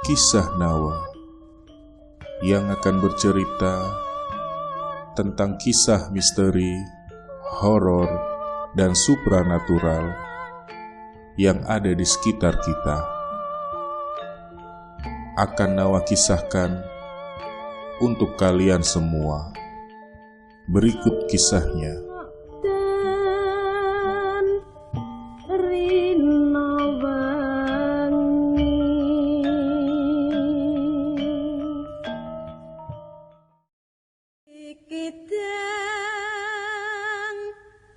Kisah Nawa yang akan bercerita tentang kisah misteri, horor, dan supranatural yang ada di sekitar kita. Akan Nawa kisahkan untuk kalian semua. Berikut kisahnya.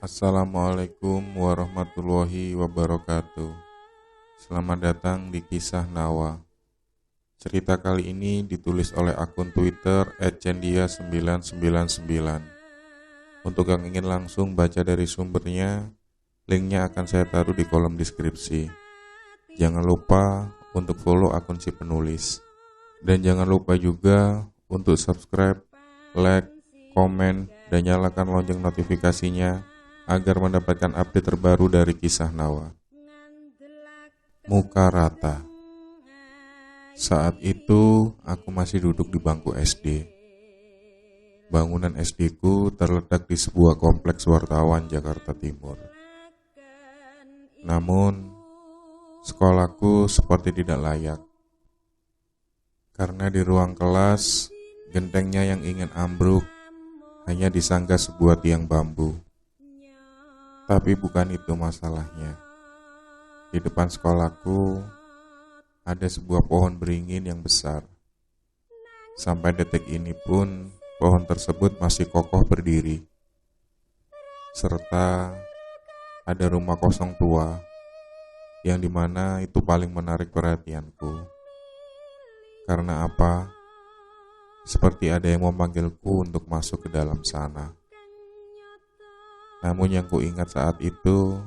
Assalamualaikum warahmatullahi wabarakatuh. Selamat datang di Kisah Nawa. Cerita kali ini ditulis oleh akun Twitter @cendia999. Untuk yang ingin langsung baca dari sumbernya, linknya akan saya taruh di kolom deskripsi. Jangan lupa untuk follow akun si penulis. Dan jangan lupa juga untuk subscribe, like, komen, dan nyalakan lonceng notifikasinya agar mendapatkan update terbaru dari Kisah Nawa. Muka rata. Saat itu aku masih duduk di bangku SD. Bangunan SD ku terletak di sebuah kompleks wartawan Jakarta Timur. Namun, sekolahku seperti tidak layak. Karena di ruang kelas, gentengnya yang ingin ambruk hanya disangga sebuah tiang bambu. Tapi bukan itu masalahnya. Di depan sekolahku ada sebuah pohon beringin yang besar. Sampai detik ini pun pohon tersebut masih kokoh berdiri. Serta ada rumah kosong tua yang dimana itu paling menarik perhatianku. Karena apa? Seperti ada yang memanggilku untuk masuk ke dalam sana. Namun yang kuingat saat itu,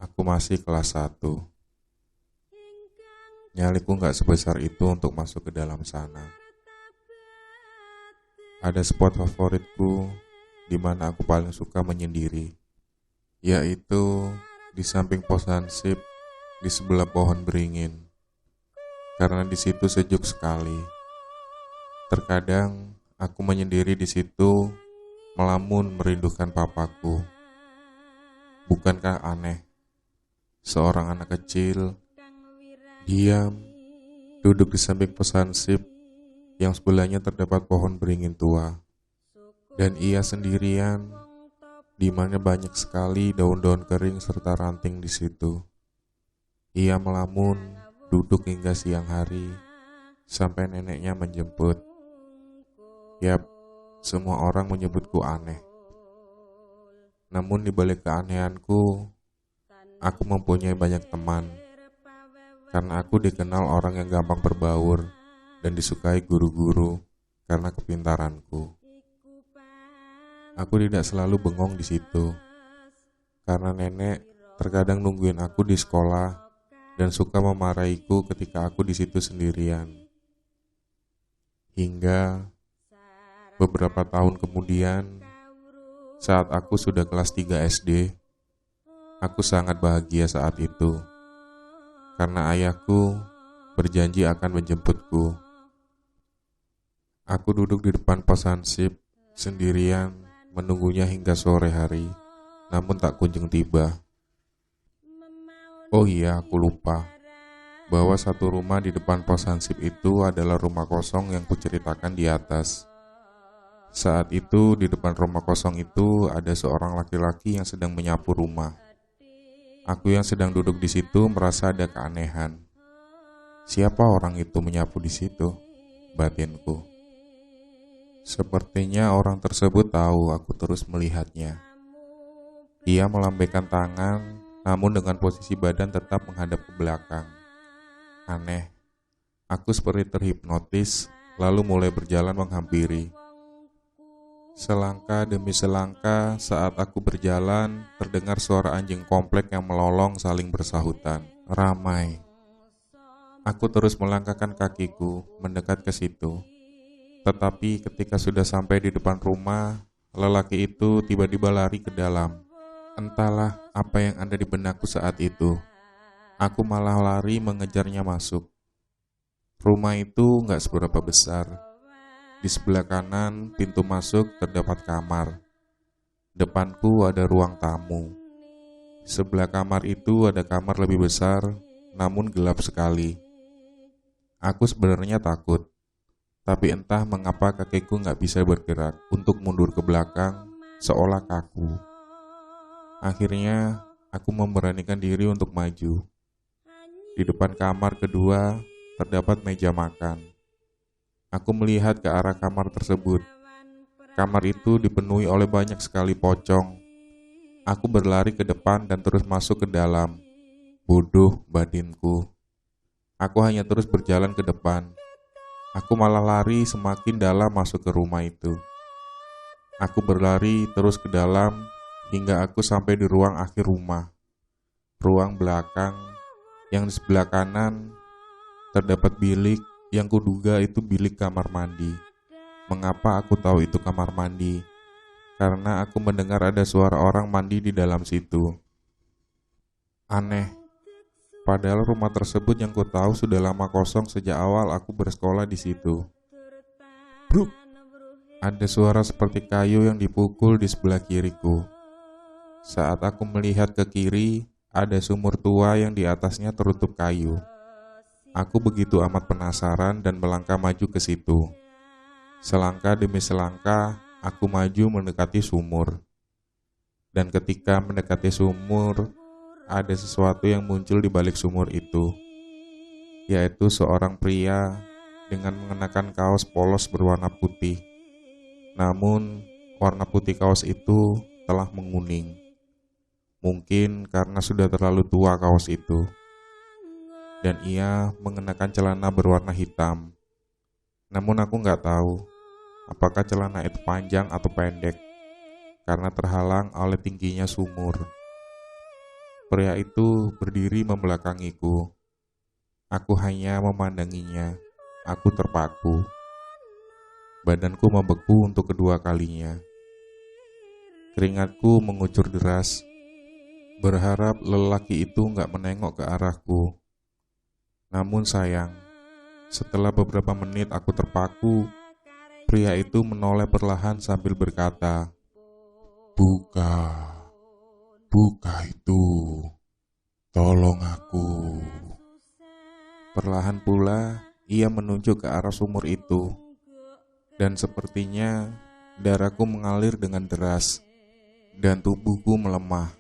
aku masih kelas 1. Nyaliku gak sebesar itu untuk masuk ke dalam sana. Ada spot favoritku di mana aku paling suka menyendiri, yaitu di samping pos hansip di sebelah pohon beringin. Karena di situ sejuk sekali. Terkadang aku menyendiri di situ, melamun merindukan papaku. Bukankah aneh? Seorang anak kecil diam duduk di samping pos hansip yang sebelahnya terdapat pohon beringin tua, dan ia sendirian, di mana banyak sekali daun-daun kering serta ranting di situ. Ia melamun duduk hingga siang hari sampai neneknya menjemput. Yap, semua orang menyebutku aneh. Namun di balik keanehanku, aku mempunyai banyak teman. Karena aku dikenal orang yang gampang berbaur dan disukai guru-guru karena kepintaranku. Aku tidak selalu bengong di situ. Karena nenek terkadang nungguin aku di sekolah dan suka memarahiku ketika aku di situ sendirian. Hingga beberapa tahun kemudian, saat aku sudah kelas 3 SD, aku sangat bahagia saat itu. Karena ayahku berjanji akan menjemputku. Aku duduk di depan pos hansip, sendirian, menunggunya hingga sore hari, namun tak kunjung tiba. Oh iya, aku lupa bahwa satu rumah di depan pos hansip itu adalah rumah kosong yang kuceritakan di atas. Saat itu di depan rumah kosong itu ada seorang laki-laki yang sedang menyapu rumah. Aku yang sedang duduk di situ merasa ada keanehan. Siapa orang itu menyapu di situ? Batinku. Sepertinya orang tersebut tahu aku terus melihatnya. Ia melambaikan tangan, namun dengan posisi badan tetap menghadap ke belakang. Aneh. Aku seperti terhipnotis, lalu mulai berjalan menghampiri. Selangkah demi selangkah saat aku berjalan, terdengar suara anjing komplek yang melolong saling bersahutan. Ramai. Aku terus melangkahkan kakiku mendekat ke situ. Tetapi ketika sudah sampai di depan rumah, lelaki itu tiba-tiba lari ke dalam. Entahlah apa yang ada di benakku saat itu. Aku malah lari mengejarnya masuk. Rumah itu nggak seberapa besar. Di sebelah kanan pintu masuk terdapat kamar. Depanku ada ruang tamu. Sebelah kamar itu ada kamar lebih besar, namun gelap sekali. Aku sebenarnya takut, tapi entah mengapa kakiku nggak bisa bergerak untuk mundur ke belakang, seolah kaku. Akhirnya, aku memberanikan diri untuk maju. Di depan kamar kedua, terdapat meja makan. Aku melihat ke arah kamar tersebut. Kamar itu dipenuhi oleh banyak sekali pocong. Aku berlari ke depan dan terus masuk ke dalam. Bodoh batinku. Aku hanya terus berjalan ke depan. Aku malah lari semakin dalam masuk ke rumah itu. Aku berlari terus ke dalam hingga aku sampai di ruang akhir rumah. Ruang belakang yang di sebelah kanan terdapat bilik yang kuduga itu bilik kamar mandi. Mengapa aku tahu itu kamar mandi? Karena aku mendengar ada suara orang mandi di dalam situ. Aneh, padahal rumah tersebut yang ku tahu sudah lama kosong sejak awal aku bersekolah di situ. Bruk! Ada suara seperti kayu yang dipukul di sebelah kiriku. Saat aku melihat ke kiri, ada sumur tua yang di atasnya tertutup kayu. Aku begitu amat penasaran dan melangkah maju ke situ. Selangkah demi selangkah, aku maju mendekati sumur. Dan ketika mendekati sumur, ada sesuatu yang muncul di balik sumur itu, yaitu seorang pria dengan mengenakan kaos polos berwarna putih. Namun, warna putih kaos itu telah menguning. Mungkin karena sudah terlalu tua kaos itu. Dan ia mengenakan celana berwarna hitam. Namun aku nggak tahu apakah celana itu panjang atau pendek, karena terhalang oleh tingginya sumur. Pria itu berdiri membelakangiku. Aku hanya memandanginya. Aku terpaku. Badanku membeku untuk kedua kalinya. Keringatku mengucur deras. Berharap lelaki itu nggak menengok ke arahku. Namun sayang, setelah beberapa menit aku terpaku, pria itu menoleh perlahan sambil berkata, "Buka, buka itu, tolong aku." Perlahan pula, ia menunjuk ke arah sumur itu. Dan sepertinya darahku mengalir dengan deras, dan tubuhku melemah.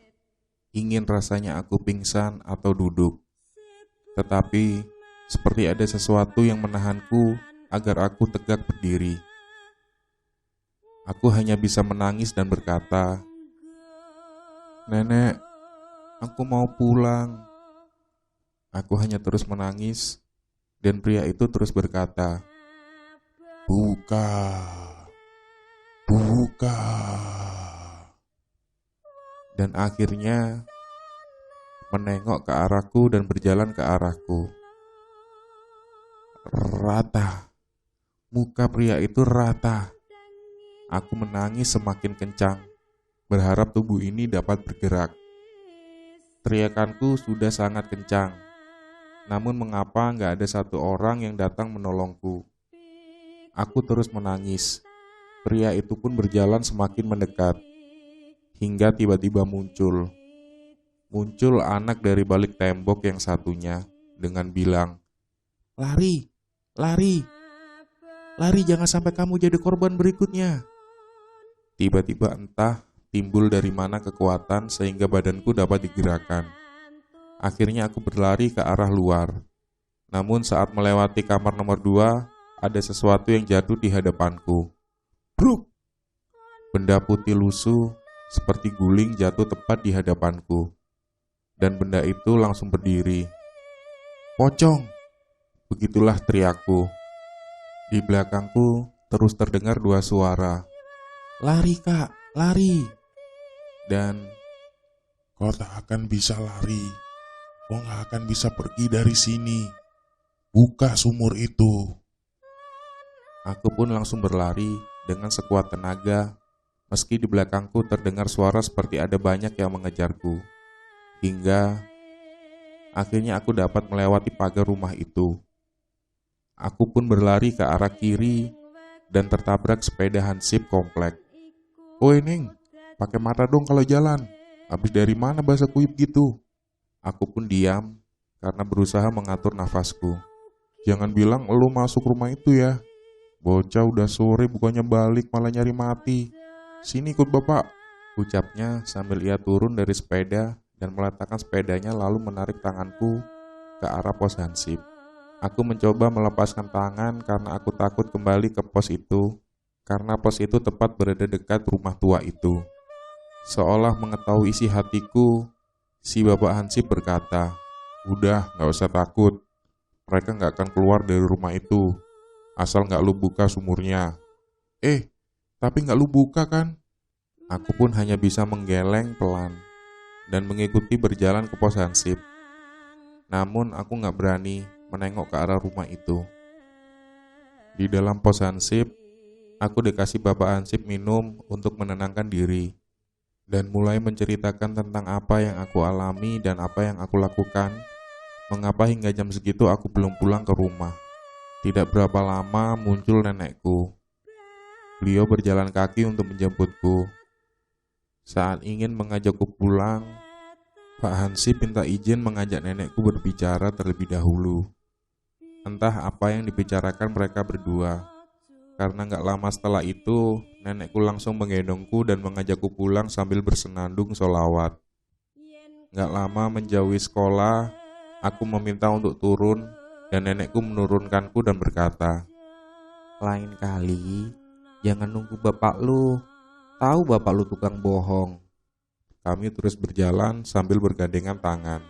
Ingin rasanya aku pingsan atau duduk. Tetapi, seperti ada sesuatu yang menahanku agar aku tegak berdiri. Aku hanya bisa menangis dan berkata, "Nenek, aku mau pulang." Aku hanya terus menangis, dan pria itu terus berkata, "Buka, buka." Dan akhirnya menengok ke arahku dan berjalan ke arahku. Rata. Muka pria itu rata. Aku menangis semakin kencang, berharap tubuh ini dapat bergerak. Teriakanku sudah sangat kencang. Namun mengapa nggak ada satu orang yang datang menolongku? Aku terus menangis. Pria itu pun berjalan semakin mendekat. Hingga tiba-tiba muncul anak dari balik tembok yang satunya dengan bilang, "Lari, lari, lari, jangan sampai kamu jadi korban berikutnya." Tiba-tiba entah timbul dari mana kekuatan sehingga badanku dapat digerakkan. Akhirnya aku berlari ke arah luar. Namun saat melewati kamar nomor 2, ada sesuatu yang jatuh di hadapanku. Bruk! Benda putih lusuh seperti guling jatuh tepat di hadapanku. Dan benda itu langsung berdiri. "Pocong!" Begitulah teriakku. Di belakangku terus terdengar dua suara. "Lari, Kak, lari!" Dan, Kau tak akan bisa lari. Kau gak akan bisa pergi dari sini. Buka sumur itu." aku pun langsung berlari dengan sekuat tenaga, meski di belakangku terdengar suara seperti ada banyak yang mengejarku. Hingga akhirnya aku dapat melewati pagar rumah itu. Aku pun berlari ke arah kiri dan tertabrak sepeda hansip komplek. "Woi Neng, pakai mata dong kalau jalan. Habis dari mana bahasa kuyup gitu?" Aku pun diam karena berusaha mengatur nafasku. "Jangan bilang lu masuk rumah itu ya. Bocah udah sore bukannya balik malah nyari mati. Sini ikut bapak," ucapnya sambil ia turun dari sepeda dan meletakkan sepedanya lalu menarik tanganku ke arah pos hansip. Aku mencoba melepaskan tangan karena aku takut kembali ke pos itu, karena pos itu tepat berada dekat rumah tua itu. Seolah mengetahui isi hatiku, si bapak hansip berkata, "Udah, gak usah takut. Mereka gak akan keluar dari rumah itu, asal gak lu buka sumurnya." Tapi gak lu buka kan? Aku pun hanya bisa menggeleng pelan dan mengikuti berjalan ke pos hansip. Namun aku gak berani menengok ke arah rumah itu. Di dalam pos hansip, aku dikasih bapak hansip minum untuk menenangkan diri dan mulai menceritakan tentang apa yang aku alami dan apa yang aku lakukan. Mengapa hingga jam segitu aku belum pulang ke rumah. Tidak berapa lama muncul nenekku. Beliau berjalan kaki untuk menjemputku. Saat ingin mengajakku pulang, Pak Hansip minta izin mengajak nenekku berbicara terlebih dahulu. Entah apa yang dibicarakan mereka berdua. Karena gak lama setelah itu, nenekku langsung menggendongku dan mengajakku pulang sambil bersenandung sholawat. Gak lama menjauhi sekolah, aku meminta untuk turun dan nenekku menurunkanku dan berkata, "Lain kali, jangan nunggu bapak lu. Tahu bapak lu tukang bohong." Kami terus berjalan sambil bergandengan tangan.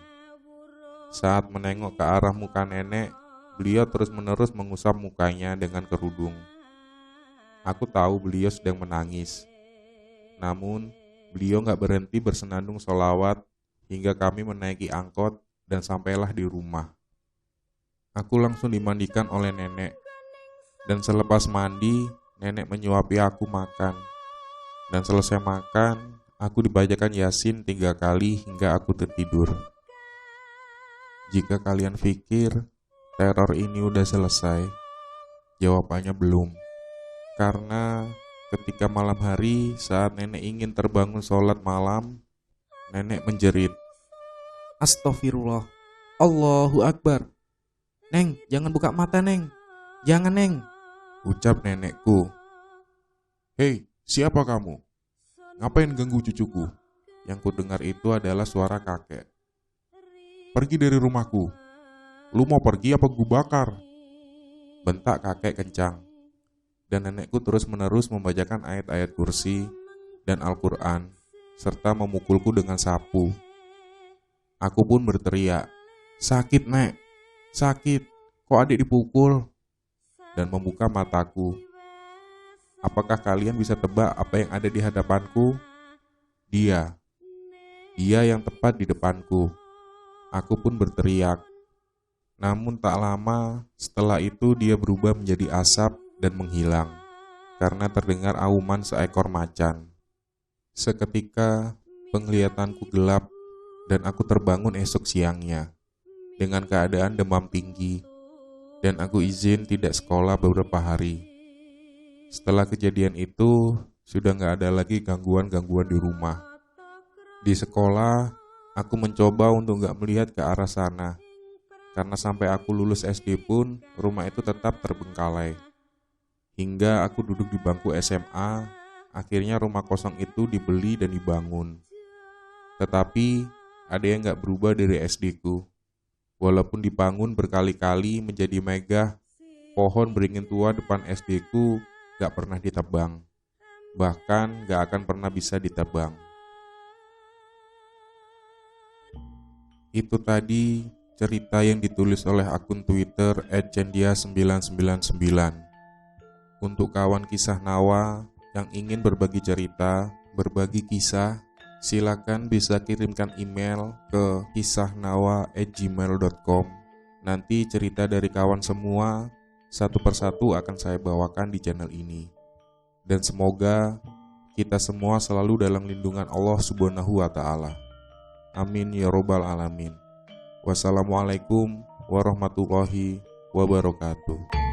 Saat menengok ke arah muka nenek, beliau terus-menerus mengusap mukanya dengan kerudung. Aku tahu beliau sedang menangis. Namun, beliau gak berhenti bersenandung sholawat hingga kami menaiki angkot dan sampailah di rumah. Aku langsung dimandikan oleh nenek. Dan selepas mandi, nenek menyuapi aku makan. Dan selesai makan, aku dibacakan Yasin 3 kali hingga aku tertidur. Jika kalian pikir teror ini udah selesai, jawabannya belum. Karena ketika malam hari saat nenek ingin terbangun sholat malam, nenek menjerit, "Astagfirullah, Allahu Akbar. Neng, jangan buka mata Neng, jangan Neng," ucap nenekku. "Hei, siapa kamu? Ngapain ganggu cucuku?" Yang ku dengar itu adalah suara kakek. "Pergi dari rumahku. Lu mau pergi apa gue bakar?" bentak kakek kencang. Dan nenekku terus-menerus membacakan ayat-ayat kursi dan Al-Quran, serta memukulku dengan sapu. Aku pun berteriak, "Sakit Nek, sakit, kok adik dipukul?" Dan membuka mataku. Apakah kalian bisa tebak apa yang ada di hadapanku? Dia yang tepat di depanku. Aku pun berteriak. Namun tak lama setelah itu dia berubah menjadi asap dan menghilang karena terdengar auman seekor macan. Seketika penglihatanku gelap dan aku terbangun esok siangnya dengan keadaan demam tinggi dan aku izin tidak sekolah beberapa hari. Setelah kejadian itu sudah gak ada lagi gangguan-gangguan di rumah. Di sekolah aku mencoba untuk gak melihat ke arah sana karena sampai aku lulus SD pun rumah itu tetap terbengkalai. Hingga aku duduk di bangku SMA, akhirnya rumah kosong itu dibeli dan dibangun. Tetapi ada yang gak berubah dari SD-ku. Walaupun dibangun berkali-kali menjadi megah, pohon beringin tua depan SD-ku gak pernah ditebang. Bahkan gak akan pernah bisa ditebang. Itu tadi cerita yang ditulis oleh akun Twitter @cendia999. Untuk kawan kisah Nawa yang ingin berbagi cerita, berbagi kisah, silakan bisa kirimkan email ke kisahnawa@gmail.com. Nanti cerita dari kawan semua satu persatu akan saya bawakan di channel ini. Dan semoga kita semua selalu dalam lindungan Allah Subhanahu wa Ta'ala. Amin ya robbal alamin. Wassalamualaikum warahmatullahi wabarakatuh.